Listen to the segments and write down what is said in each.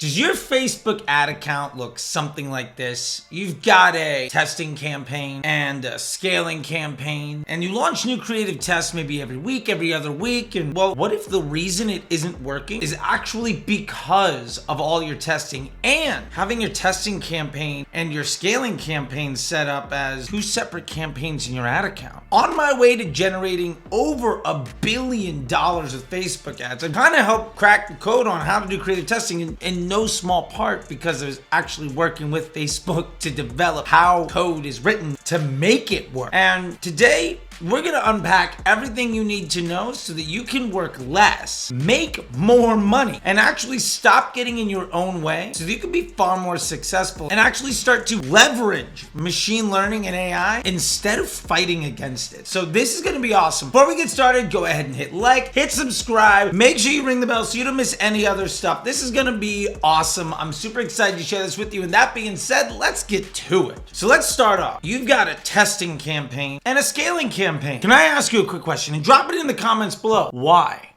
Does your Facebook ad account look something like this? You've got a testing campaign and a scaling campaign, and you launch new creative tests maybe every week, every other week, and well, what if the reason it isn't working is actually because of all your testing and having your testing campaign and your scaling campaign set up as two separate campaigns in your ad account? On my way to generating over $1 billion of Facebook ads, I kind of helped crack the code on how to do creative testing in no small part because I was actually working with Facebook to develop how code is written to make it work. And today, we're gonna unpack everything you need to know so that you can work less, make more money, and actually stop getting in your own way so that you can be far more successful and actually start to leverage machine learning and AI instead of fighting against it. So this is gonna be awesome. Before we get started, go ahead and hit like, hit subscribe, make sure you ring the bell so you don't miss any other stuff. This is gonna be awesome. I'm super excited to share this with you. And that being said, let's get to it. So let's start off. You've got a testing campaign and a scaling campaign. Can I ask you a quick question? And drop it in the comments below. Why?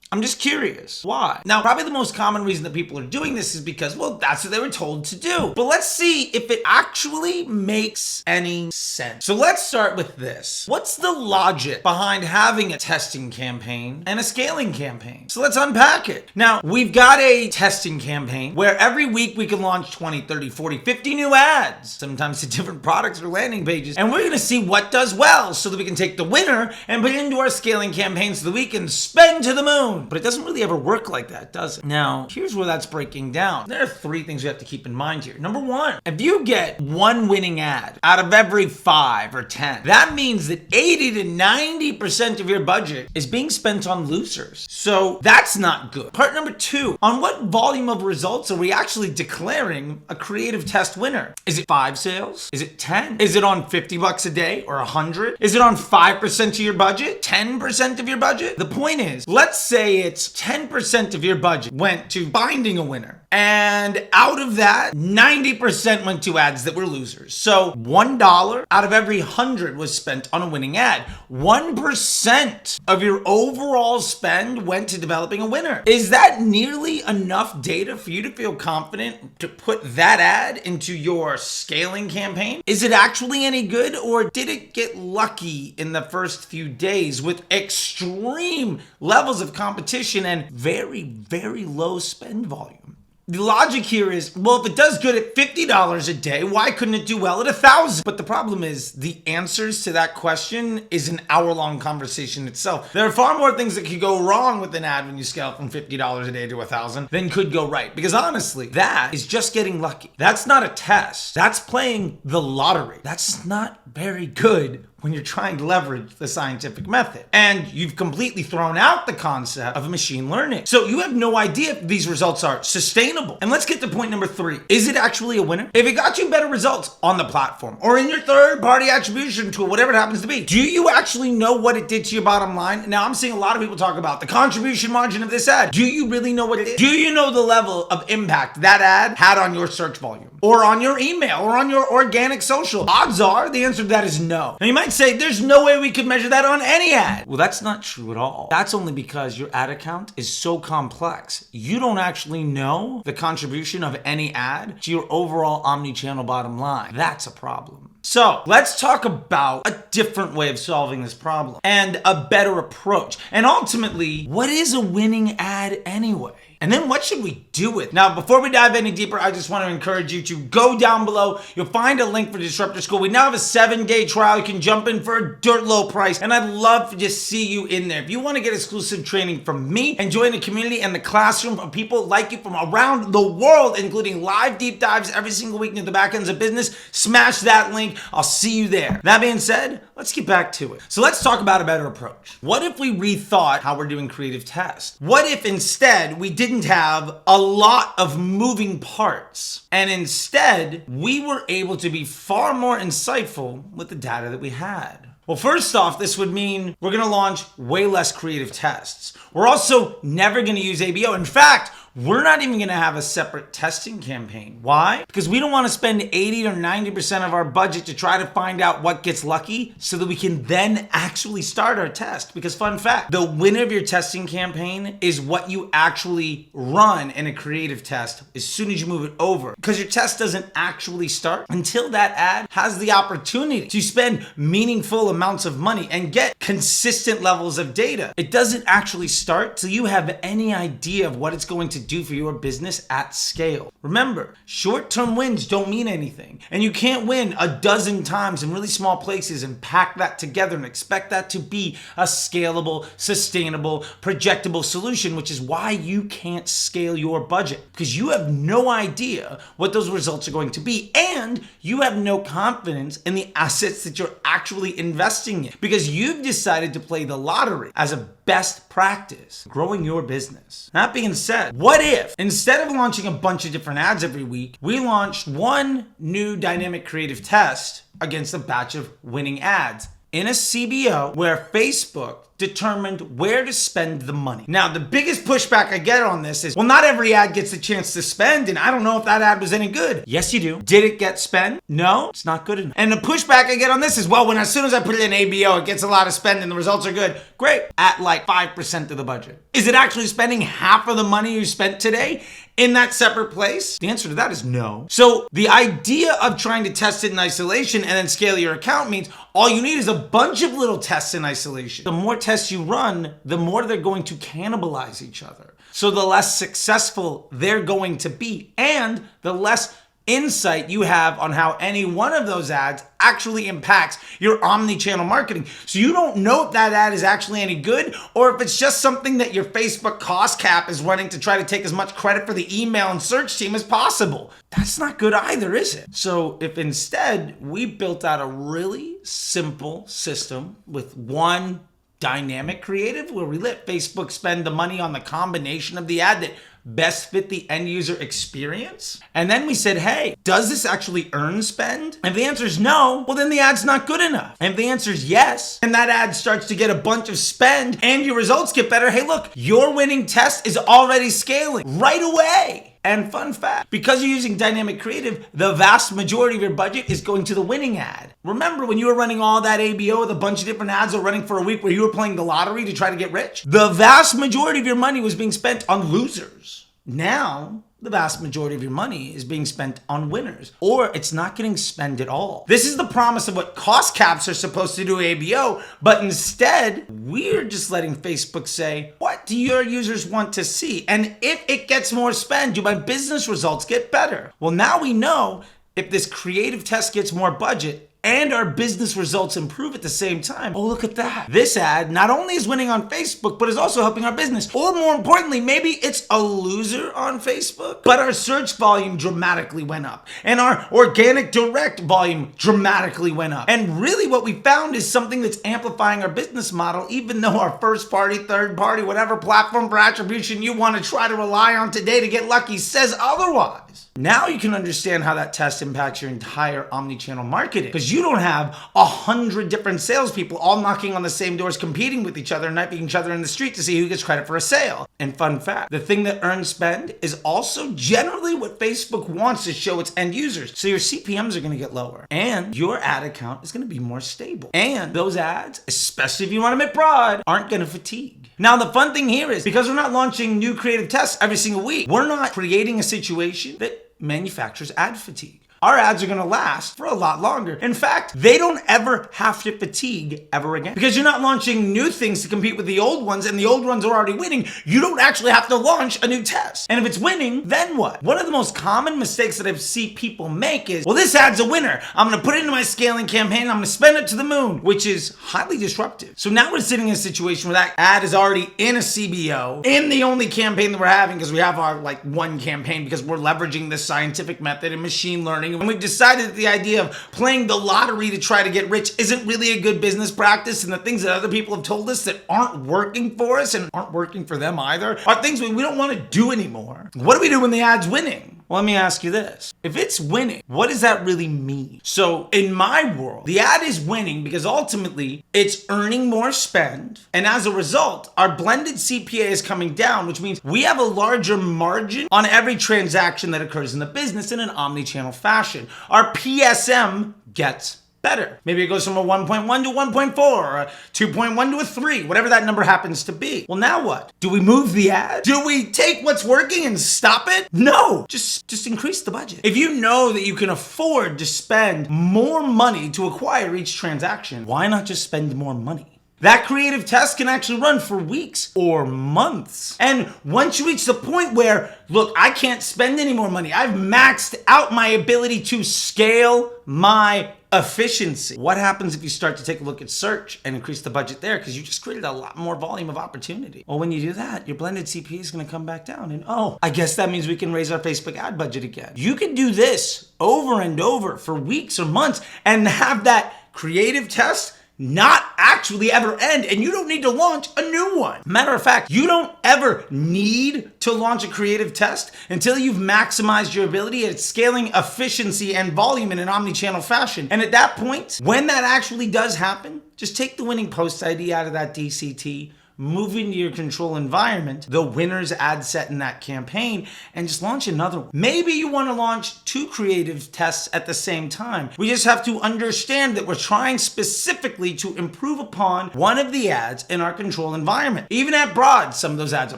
I'm just curious. Why? Now, probably the most common reason that people are doing this is because, well, that's what they were told to do. But let's see if it actually makes any sense. So let's start with this. What's the logic behind having a testing campaign and a scaling campaign? So let's unpack it. Now, we've got a testing campaign where every week we can launch 20, 30, 40, 50 new ads, sometimes to different products or landing pages. And we're gonna see what does well so that we can take the winner and put it into our scaling campaign so that we can spend to the moon. But it doesn't really ever work like that, does it? Now, here's where that's breaking down. There are 3 things we have to keep in mind here. Number 1, if you get one winning ad out of every 5 or 10, that means that 80 to 90% of your budget is being spent on losers. So that's not good. Part number 2, on what volume of results are we actually declaring a creative test winner? Is it 5 sales? Is it 10? Is it on $50 a day or 100? Is it on 5% of your budget? 10% of your budget? The point is, let's say it's 10% of your budget went to finding a winner. And out of that, 90% went to ads that were losers. So $1 out of every 100 was spent on a winning ad. 1% of your overall spend went to developing a winner. Is that nearly enough data for you to feel confident to put that ad into your scaling campaign? Is it actually any good, or did it get lucky in the first few days with extreme levels of competition and very, very low spend volume? The logic here is, well, if it does good at $50 a day, why couldn't it do well at $1,000? But the problem is the answers to that question is an hour-long conversation itself. There are far more things that could go wrong with an ad when you scale from $50 a day to $1,000 than could go right. Because honestly, that is just getting lucky. That's not a test. That's playing the lottery. That's not very good when you're trying to leverage the scientific method. And you've completely thrown out the concept of machine learning. So you have no idea if these results are sustainable. And let's get to point number 3. Is it actually a winner? If it got you better results on the platform or in your third-party attribution tool, whatever it happens to be, do you actually know what it did to your bottom line? Now, I'm seeing a lot of people talk about the contribution margin of this ad. Do you really know what it is? Do you know the level of impact that ad had on your search volume or on your email or on your organic social? Odds are the answer to that is no. Now, you might say, there's no way we could measure that on any ad. Well, that's not true at all. That's only because your ad account is so complex. You don't actually know the contribution of any ad to your overall omni-channel bottom line. That's a problem. So let's talk about a different way of solving this problem and a better approach. And ultimately, what is a winning ad anyway? And then what should we do with it? Now, before we dive any deeper, I just want to encourage you to go down below. You'll find a link for Disruptor School. We now have a 7-day trial. You can jump in for a dirt low price, and I'd love to just see you in there. If you want to get exclusive training from me and join the community and the classroom of people like you from around the world, including live deep dives every single week into the back ends of business, smash that link. I'll see you there. That being said, let's get back to it. So let's talk about a better approach. What if we rethought how we're doing creative tests? What if instead we didn't have a lot of moving parts, and instead we were able to be far more insightful with the data that we had? Well, first off, this would mean we're going to launch way less creative tests. We're also never going to use ABO. In fact, we're not even going to have a separate testing campaign. Why? Because we don't want to spend 80 or 90% of our budget to try to find out what gets lucky so that we can then actually start our test. Because fun fact, the winner of your testing campaign is what you actually run in a creative test as soon as you move it over. Because your test doesn't actually start until that ad has the opportunity to spend meaningful amounts of money and get consistent levels of data. It doesn't actually start till you have any idea of what it's going to do for your business at scale. Remember, short-term wins don't mean anything. And you can't win a dozen times in really small places and pack that together and expect that to be a scalable, sustainable, projectable solution, which is why you can't scale your budget, because you have no idea what those results are going to be, and you have no confidence in the assets that you're actually investing in, because you've decided to play the lottery as a best practice growing your business. That being said, what if instead of launching a bunch of different ads every week, we launched one new dynamic creative test against a batch of winning ads in a CBO where Facebook determined where to spend the money? Now, the biggest pushback I get on this is, well, not every ad gets a chance to spend, and I don't know if that ad was any good. Yes, you do. Did it get spent? No, it's not good enough. And the pushback I get on this is, well, as soon as I put it in ABO, it gets a lot of spend and the results are good. Great. At like 5% of the budget. Is it actually spending half of the money you spent today in that separate place? The answer to that is no. So the idea of trying to test it in isolation and then scale your account means all you need is a bunch of little tests in isolation. The more tests you run, the more they're going to cannibalize each other. So the less successful they're going to be, and the less insight you have on how any one of those ads actually impacts your omni-channel marketing. So you don't know if that ad is actually any good, or if it's just something that your Facebook cost cap is running to try to take as much credit for the email and search team as possible. That's not good either, is it? So if instead we built out a really simple system with one dynamic creative where we let Facebook spend the money on the combination of the ad that best fit the end user experience. And then we said, hey, does this actually earn spend? And if the answer is no, well, then the ad's not good enough. And if the answer is yes, and that ad starts to get a bunch of spend and your results get better, hey, look, your winning test is already scaling right away. And fun fact, because you're using dynamic creative, the vast majority of your budget is going to the winning ad. Remember when you were running all that ABO with a bunch of different ads or running for a week where you were playing the lottery to try to get rich? The vast majority of your money was being spent on losers. Now, the vast majority of your money is being spent on winners, or it's not getting spent at all. This is the promise of what cost caps are supposed to do ABO, but instead, we're just letting Facebook say, what do your users want to see? And if it gets more spend, do my business results get better? Well, now we know if this creative test gets more budget, and our business results improve at the same time. Oh, look at that. This ad not only is winning on Facebook, but is also helping our business. Or more importantly, maybe it's a loser on Facebook, but our search volume dramatically went up. And our organic direct volume dramatically went up. And really what we found is something that's amplifying our business model, even though our first party, third party, whatever platform for attribution you want to try to rely on today to get lucky says otherwise. Now you can understand how that test impacts your entire omni-channel marketing, because you don't have 100 different salespeople all knocking on the same doors, competing with each other, and knifing each other in the street to see who gets credit for a sale. And fun fact, the thing that earns spend is also generally what Facebook wants to show its end users. So your CPMs are going to get lower, and your ad account is going to be more stable. And those ads, especially if you want them at broad, aren't going to fatigue. Now the fun thing here is, because we're not launching new creative tests every single week, we're not creating a situation that manufactures ad fatigue. Our ads are going to last for a lot longer. In fact, they don't ever have to fatigue ever again, because you're not launching new things to compete with the old ones, and the old ones are already winning. You don't actually have to launch a new test. And if it's winning, then what? One of the most common mistakes that I see people make is, well, this ad's a winner. I'm going to put it into my scaling campaign. I'm going to spend it to the moon, which is highly disruptive. So now we're sitting in a situation where that ad is already in a CBO, in the only campaign that we're having, because we have our one campaign, because we're leveraging this scientific method and machine learning. And we've decided that the idea of playing the lottery to try to get rich isn't really a good business practice, and the things that other people have told us that aren't working for us and aren't working for them either are things we don't want to do anymore. What do we do when the ad's winning? Well, let me ask you this. If it's winning, what does that really mean? So in my world, the ad is winning because ultimately it's earning more spend. And as a result, our blended CPA is coming down, which means we have a larger margin on every transaction that occurs in the business in an omni-channel fashion. Our PSM gets better. Maybe it goes from a 1.1 to 1.4 or a 2.1 to a 3, whatever that number happens to be. Well, now what? Do we move the ad? Do we take what's working and stop it? No, just increase the budget. If you know that you can afford to spend more money to acquire each transaction, why not just spend more money? That creative test can actually run for weeks or months. And once you reach the point where, look, I can't spend any more money, I've maxed out my ability to scale my efficiency. What happens if you start to take a look at search and increase the budget there because you just created a lot more volume of opportunity? Well, when you do that, your blended CPA is going to come back down. And I guess that means we can raise our Facebook ad budget again. You can do this over and over for weeks or months and have that creative test not actually ever end, and you don't need to launch a new one. Matter of fact, you don't ever need to launch a creative test until you've maximized your ability at scaling efficiency and volume in an omni-channel fashion. And at that point, when that actually does happen, just take the winning post ID out of that DCT, move into your control environment, the winner's ad set in that campaign, and just launch another one. Maybe you want to launch 2 creative tests at the same time. We just have to understand that we're trying specifically to improve upon one of the ads in our control environment. Even at Broad, some of those ads are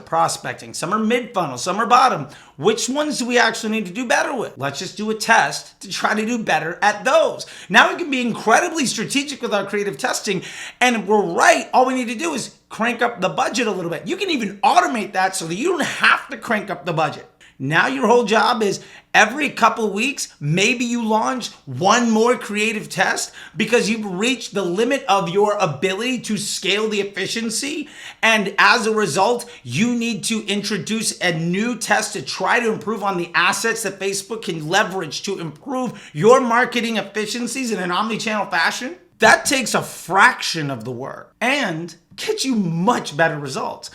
prospecting, some are mid-funnel, some are bottom. Which ones do we actually need to do better with? Let's just do a test to try to do better at those. Now we can be incredibly strategic with our creative testing, and we're right. All we need to do is crank up the budget a little bit. You can even automate that so that you don't have to crank up the budget. Now your whole job is every couple weeks, maybe you launch one more creative test because you've reached the limit of your ability to scale the efficiency. And as a result, you need to introduce a new test to try to improve on the assets that Facebook can leverage to improve your marketing efficiencies in an omni-channel fashion. That takes a fraction of the work and gets you much better results.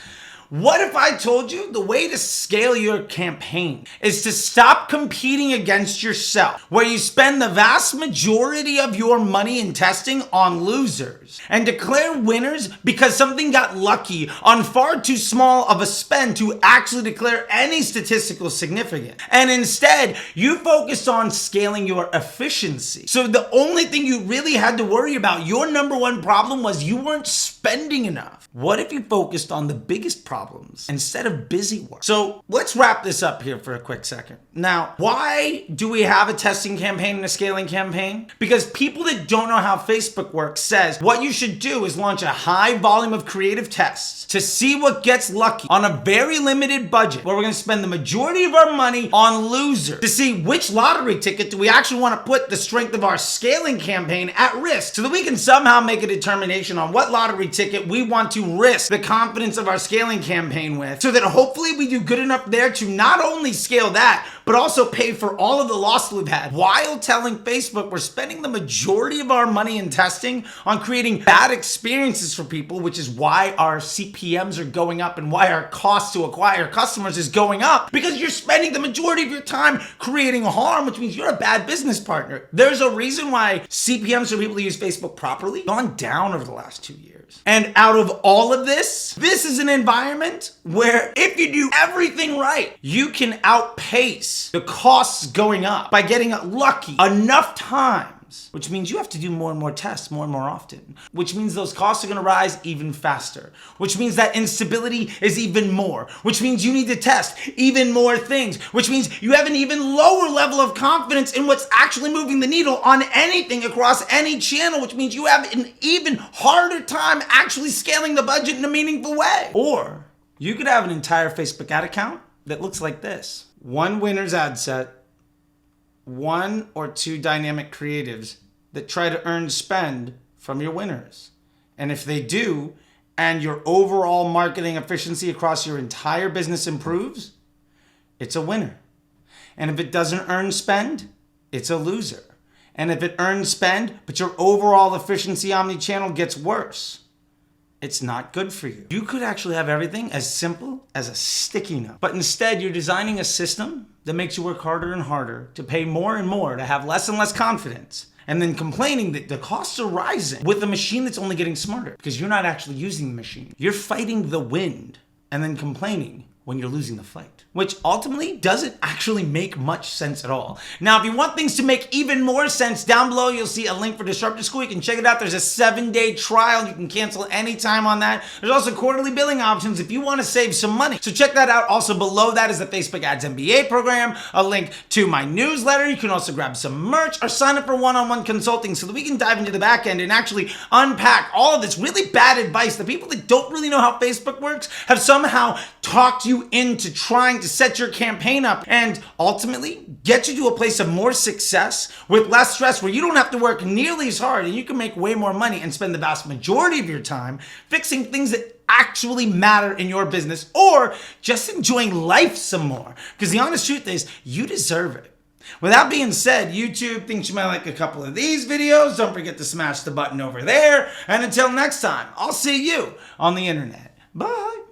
What if I told you the way to scale your campaign is to stop competing against yourself, where you spend the vast majority of your money in testing on losers and declare winners because something got lucky on far too small of a spend to actually declare any statistical significance. And instead, you focused on scaling your efficiency. So the only thing you really had to worry about, your number one problem, was you weren't spending enough. What if you focused on the biggest problems instead of busy work? So let's wrap this up here for a quick second. Now, why do we have a testing campaign and a scaling campaign? Because people that don't know how Facebook works says what you should do is launch a high volume of creative tests to see what gets lucky on a very limited budget, where we're going to spend the majority of our money on losers to see which lottery ticket do we actually want to put the strength of our scaling campaign at risk, so that we can somehow make a determination on what lottery ticket we want to risk the confidence of our scaling campaign with, so that hopefully we do good enough there to not only scale that, but also pay for all of the loss we've had, while telling Facebook we're spending the majority of our money in testing on creating bad experiences for people, which is why our CPMs are going up and why our cost to acquire customers is going up, because you're spending the majority of your time creating harm, which means you're a bad business partner. There's a reason why CPMs for people who use Facebook properly gone down over the last 2 years. And out of all of this is an environment where if you do everything right, you can outpace the costs going up by getting lucky enough times, which means you have to do more and more tests more and more often, which means those costs are going to rise even faster, which means that instability is even more, which means you need to test even more things, which means you have an even lower level of confidence in what's actually moving the needle on anything across any channel, which means you have an even harder time actually scaling the budget in a meaningful way. Or you could have an entire Facebook ad account that looks like this: one winner's ad set, 1 or 2 dynamic creatives that try to earn spend from your winners. And if they do, and your overall marketing efficiency across your entire business improves, it's a winner. And if it doesn't earn spend, it's a loser. And if it earns spend, but your overall efficiency omni-channel gets worse, it's not good for you. You could actually have everything as simple as a sticky note. But instead, you're designing a system that makes you work harder and harder, to pay more and more, to have less and less confidence, and then complaining that the costs are rising with a machine that's only getting smarter because you're not actually using the machine. You're fighting the wind and then complaining when you're losing the fight, which ultimately doesn't actually make much sense at all. Now, if you want things to make even more sense, down below you'll see a link for Disruptor School. You can check it out. There's a 7-day trial. You can cancel anytime on that. There's also quarterly billing options if you want to save some money. So check that out. Also below that is the Facebook Ads MBA program, a link to my newsletter. You can also grab some merch or sign up for one-on-one consulting so that we can dive into the back end and actually unpack all of this really bad advice. The people that don't really know how Facebook works have somehow talked you into trying to set your campaign up and ultimately get you to a place of more success with less stress, where you don't have to work nearly as hard and you can make way more money and spend the vast majority of your time fixing things that actually matter in your business, or just enjoying life some more. Because the honest truth is, you deserve it. With that being said, YouTube thinks you might like a couple of these videos. Don't forget to smash the button over there. And until next time, I'll see you on the internet. Bye.